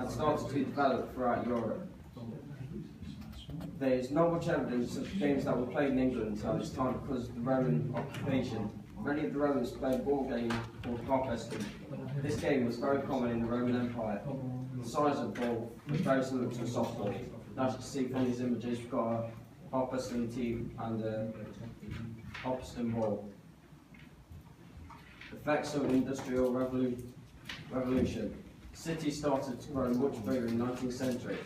had started to develop throughout Europe. There is not much evidence of games that were played in England at this time because of the Roman occupation. Many of the Romans played a ball game called harpesting. This game was very common in the Roman Empire. The size of the ball was very similar to a softball. As you can see from these images, we've got a harpesting team and a harpesting ball. Effects of the Industrial Revolution. Cities started to grow much bigger in the 19th century.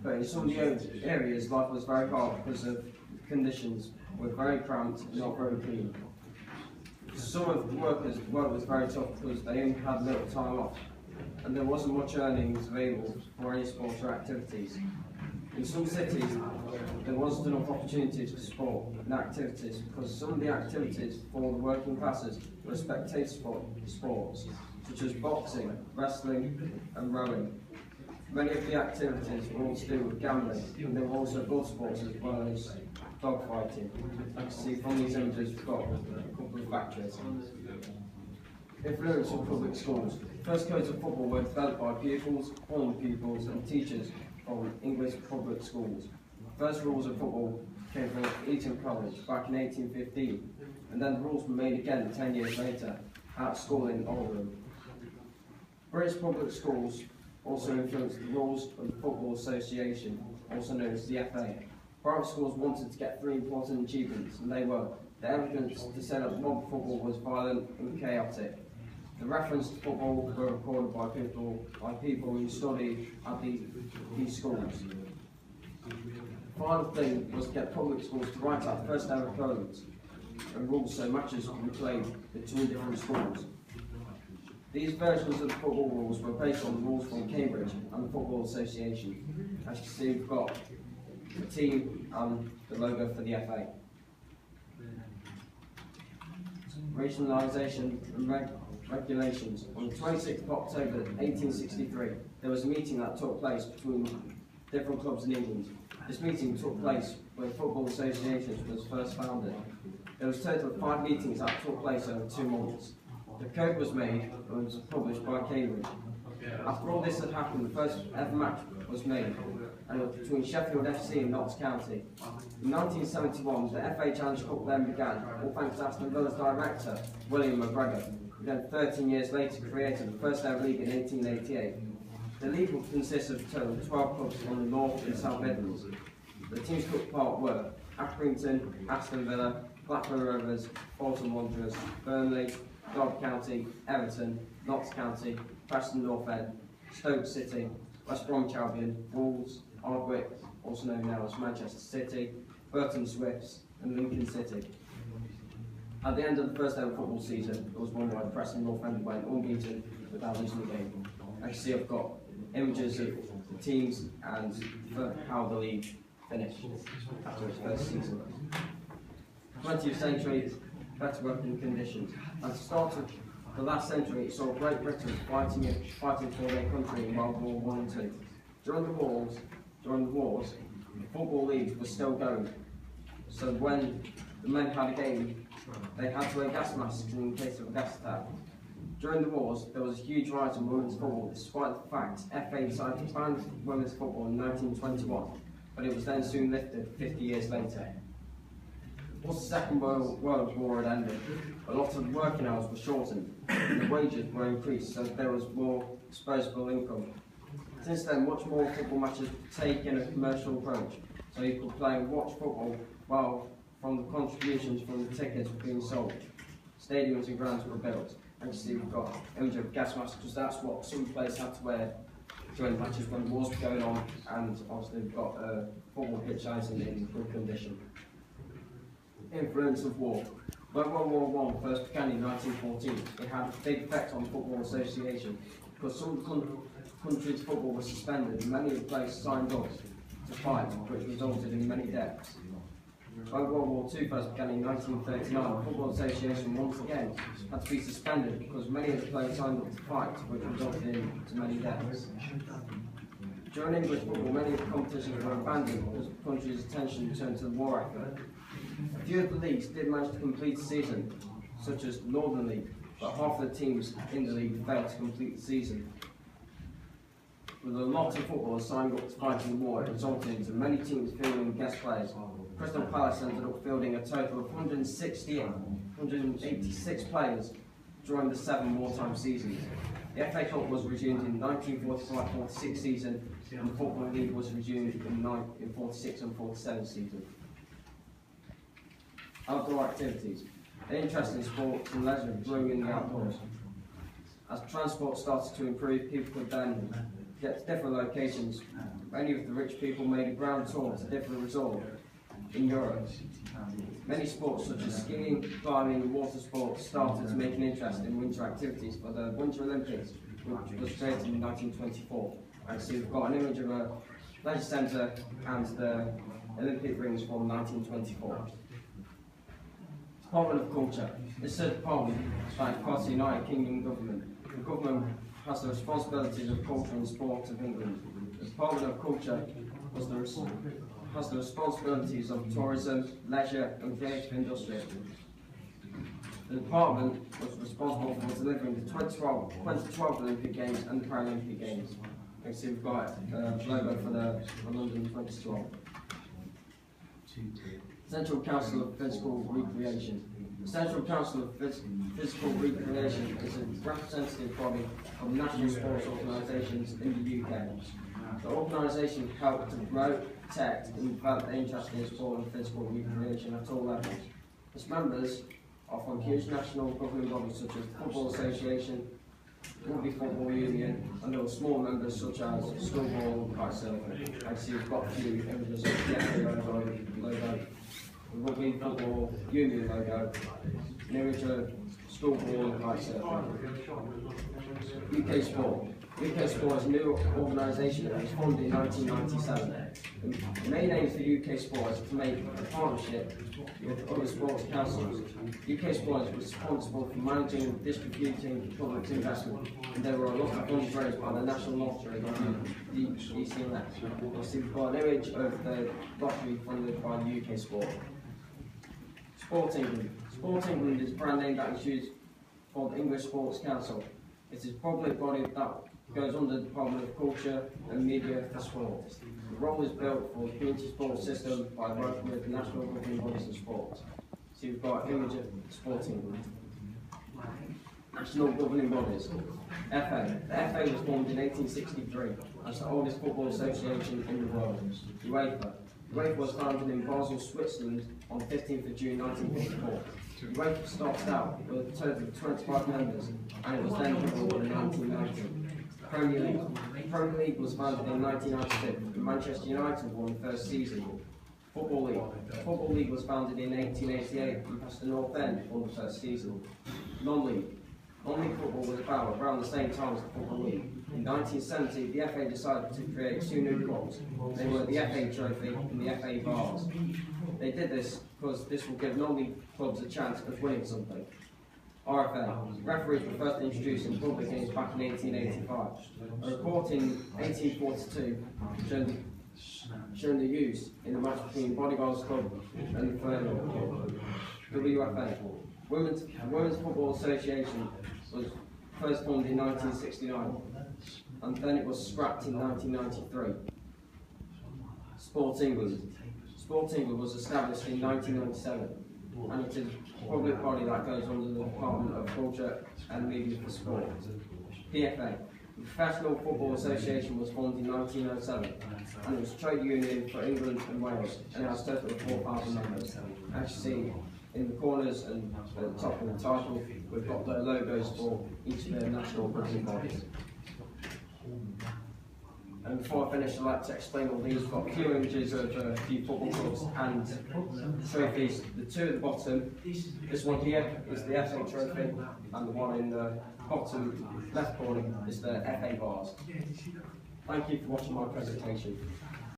But in some of the areas, life was very hard because of the conditions were very cramped and not very clean. Some of the workers' work was very tough because they only had little time off, and there wasn't much earnings available for any sports or activities. In some cities, there wasn't enough opportunities for sport and activities because some of the activities for the working classes were spectator sports, such as boxing, wrestling, and rowing. Many of the activities were all to do with gambling, and there were also blood sports as well as dog fighting. As you can see from these images, we've got a couple of factories. Influence of public schools. First codes of football were developed by pupils, former pupils, and teachers from English public schools. First rules of football came from Eton College back in 1815, and then the rules were made again 10 years later at school in Oldham. British public schools also influenced the rules of the Football Association, also known as the FA. Private schools wanted to get three important achievements, and they were: the evidence to say that mob football was violent and chaotic, the reference to football were recorded by people who studied at these schools. The final thing was to get public schools to write out the first ever codes and rules so matches could be played between different schools. These versions of the football rules were based on the rules from Cambridge and the Football Association. As you can see, we've got the team and the logo for the FA. Rationalisation and regulations. On the 26th of October 1863, there was a meeting that took place between different clubs in England. This meeting took place when the Football Association was first founded. There was a total of 5 meetings that took place over 2 months. The code was made and was published by Cambridge. After all this had happened, the first ever match was made, and it was between Sheffield FC and Notts County. In 1971, the FA Challenge Cup then began, all thanks to Aston Villa's director, William McGregor, who then 13 years later created the first ever league in 1888. The league will consist of a total of 12 clubs from the North and South Midlands. The teams took part were Accrington, Aston Villa, Blackburn Rovers, Bolton Wanderers, Burnley, Derby County, Everton, Notts County, Preston North End, Stoke City, West Bromwich Albion, Wolves, Ardwick, also known now as Manchester City, Burton Swifts, and Lincoln City. At the end of the first ever football season, it was won by the Preston North End, who went unbeaten without losing the game. As you see, I've got images of the teams and how the league finished after its first season. 20th century, better working conditions. At the start of the last century, it saw Great Britain fighting for their country in World War I and II. During the wars, the football league was still going. So when the men had a game, they had to wear gas masks in case of a gas attack. During the wars, there was a huge rise in women's football, despite the fact FA decided to ban women's football in 1921, but it was then soon lifted 50 years later. Once the Second World War had ended, a lot of working hours were shortened, and the wages were increased so that there was more disposable income. Since then, much more football matches take in a commercial approach, so you could play and watch football while from the contributions from the tickets were being sold. Stadiums and grounds were built. And you see we've got an image of gas masks because that's what some players had to wear during matches when wars were going on, and obviously we've got a football pitch icing in good condition. Influence of war. When World War I first began in 1914, it had a big effect on the Football Association because some of the countries' football was suspended and many of the players signed up to fight, which resulted in many deaths. When World War II first began in 1939, the Football Association once again had to be suspended because many of the players signed up to fight, which resulted in many deaths. During English football, many of the competitions were abandoned because the country's attention turned to the war effort. A few of the leagues did manage to complete the season, such as the Northern League, but half of the teams in the league failed to complete the season. With a lot of footballers signing up to fight in the war, it resulted into many teams fielding guest players. Crystal Palace ended up fielding a total of 186 players during the 7 wartime seasons. The FA Cup was resumed in 1945-46 season, and the Football League was resumed in 46 and 47 season. Outdoor activities. An interest in sports and leisure grew in the outdoors. As transport started to improve, people could then get to different locations. Many of the rich people made a grand tour to different resorts in Europe. Many sports such as skiing, climbing and water sports started to make an interest in winter activities for the Winter Olympics, which was created in 1924. And so we've got an image of a leisure centre and the Olympic rings from 1924. Department of Culture. This is a department by part of the United Kingdom government. The government has the responsibilities of culture and sport of England. The Department of Culture has the responsibilities of tourism, leisure and creative industry. The department was responsible for delivering the 2012 Olympic Games and the Paralympic Games. You can see we've got a logo for the London 2012. Central Council of Physical Recreation. The Central Council of Physical Recreation is a representative body of national sports organisations in the UK. The organisation helped to grow, protect and develop the interest in sport and physical recreation at all levels. Its members are from huge national governing bodies such as the Football Association, Rugby Football Union, and there were small members such as School Ball and Kite Surfing. I see we've got a few images of the FA logo, the Rugby Football Union logo, an image of School Ball and Kite Surfing. UK Sport. UK Sport is a new organisation that was formed in 1997. The main aim for UK Sport is to make a partnership with other sports councils. UK Sport is responsible for managing and distributing public investment, and there were a lot of funds raised by the National Lottery and the ECMS. You'll see we've got an image of the lottery funded by the UK Sport. Sport England. Sport England is a brand name that is used for the English Sports Council. It is a public body that goes under the Department of Culture and Media for Sport. The role is built for the community sports system by working with the national governing bodies of sport. So you've got an image of Sport England. National governing bodies. FA. The FA was formed in 1863 as the oldest football association in the world. UEFA. UEFA was founded in Basel, Switzerland on 15th of June 1954. UEFA started out with a total of 25 members and it was then doubled in 1990. Premier League. The Premier League was founded in 1996 and Manchester United won the first season. Football League. The Football League was founded in 1888 and Preston North End won the first season. Non-League. Non-League football was about around the same time as the Football League. In 1970, the FA decided to create 2 new clubs. They were the FA Trophy and the FA Vase. They did this because this will give non-league clubs a chance of winning something. RFA. Referees were first introduced in public games back in 1885. A report in 1842 showed the use in the match between Bodyguards Club and the Fernhill Club. WFA. The Women's Football Association was first formed in 1969 and then it was scrapped in 1993. Sport England. Sport England was established in 1997 and it is a public body that goes under the Department of Culture and Media for Sport. PFA. The Professional Football Association was formed in 1907 and it was a trade union for England and Wales and it has a total of 4,000 members. As you see in the corners and at the top of the title, we've got the logos for each of the national governing bodies. And before I finish, I'd like to explain all these. We've got a few images of a few football clubs and trophies. The 2 at the bottom, this one here is the FA Trophy, and the one in the bottom left corner is the FA Vase. Thank you for watching my presentation.